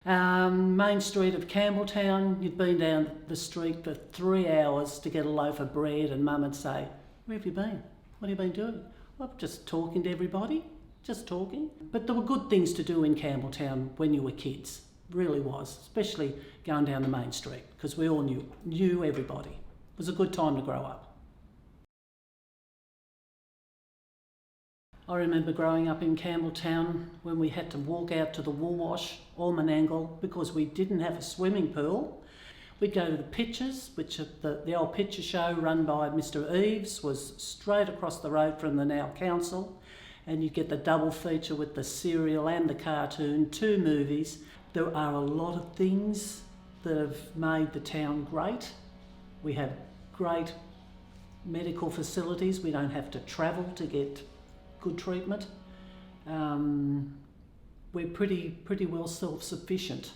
Main street of Campbelltown, you'd been down the street for 3 hours to get a loaf of bread, and Mum would say, "Where have you been? What have you been doing?" "Well, just talking to everybody, just talking." But there were good things to do in Campbelltown when you were kids, really was, especially going down the main street, because we all knew everybody. It was a good time to grow up. I remember growing up in Campbelltown when we had to walk out to the Woolwash or Menangle because we didn't have a swimming pool. We'd go to the pictures, which the old picture show run by Mr. Eves was straight across the road from the now council, and you'd get the double feature with the serial and the cartoon, 2 movies. There are a lot of things that have made the town great. We have great medical facilities. We don't have to travel to get good treatment. We're pretty well self-sufficient.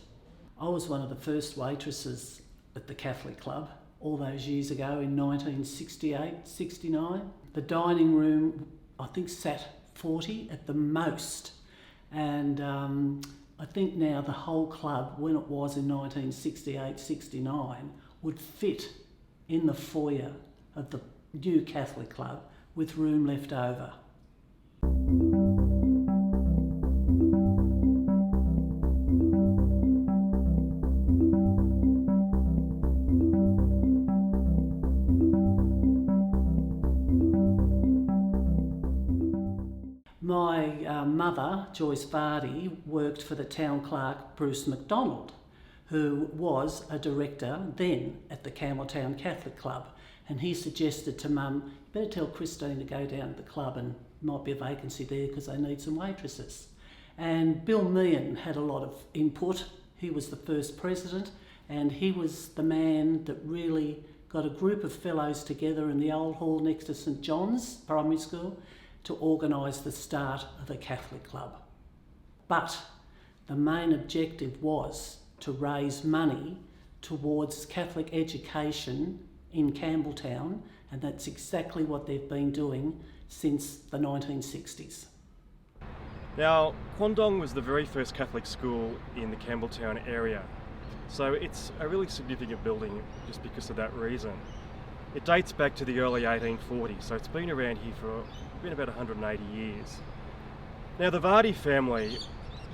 I was one of the first waitresses at the Catholic Club all those years ago in 1968, 69. The dining room, I think, sat 40 at the most. And I think now the whole club, when it was in 1968, 69, would fit in the foyer of the new Catholic Club with room left over. My mother, Joyce Vardy, worked for the town clerk Bruce MacDonald, who was a director then at the Campbelltown Catholic Club, and he suggested to Mum, "Better tell Christine to go down to the club and might be a vacancy there because they need some waitresses." And Bill Meehan had a lot of input. He was the first president, and he was the man that really got a group of fellows together in the old hall next to St John's Primary School to organise the start of the Catholic Club. But the main objective was to raise money towards Catholic education in Campbelltown, and that's exactly what they've been doing since the 1960s. Now, Quandong was the very first Catholic school in the Campbelltown area, so it's a really significant building just because of that reason. It dates back to the early 1840s, so it's been around here for about 180 years. Now, the Vardy family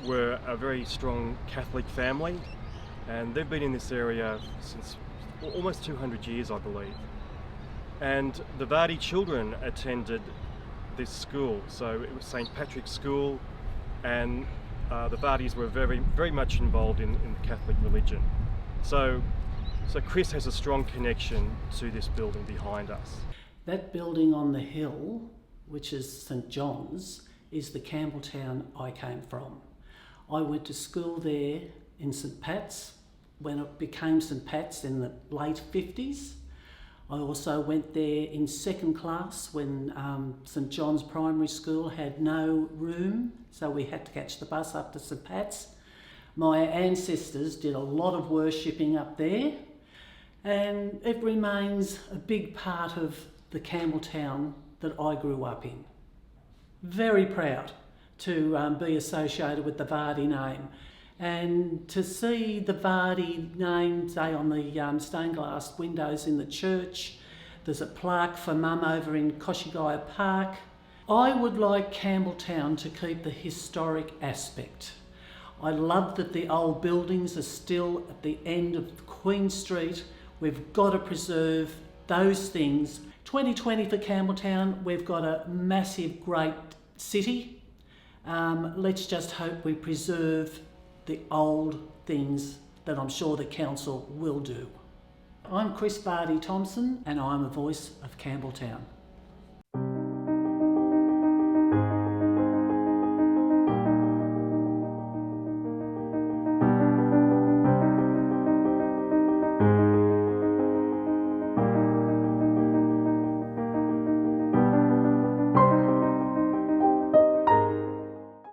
were a very strong Catholic family, and they've been in this area since almost 200 years, I believe. And the Vardy children attended this school, so it was St Patrick's School, and the Vardys were very much involved in the Catholic religion. So Chris has a strong connection to this building behind us. That building on the hill, which is St John's, is the Campbelltown I came from. I went to school there in St Pat's when it became St Pat's in the late 50s. I also went there in 2nd class when St John's Primary School had no room, so we had to catch the bus up to St Pat's. My ancestors did a lot of worshipping up there, and it remains a big part of the Campbelltown that I grew up in. Very proud to be associated with the Vardy name, and to see the Vardy name, say, on the stained glass windows in the church. There's a plaque for Mum over in Koshigaya Park. I would like Campbelltown to keep the historic aspect. I love that the old buildings are still at the end of Queen Street. We've got to preserve those things. 2020 for Campbelltown, we've got a massive, great city. Let's just hope we preserve the old things that I'm sure the council will do. I'm Chris Vardy-Thomson, and I'm a voice of Campbelltown.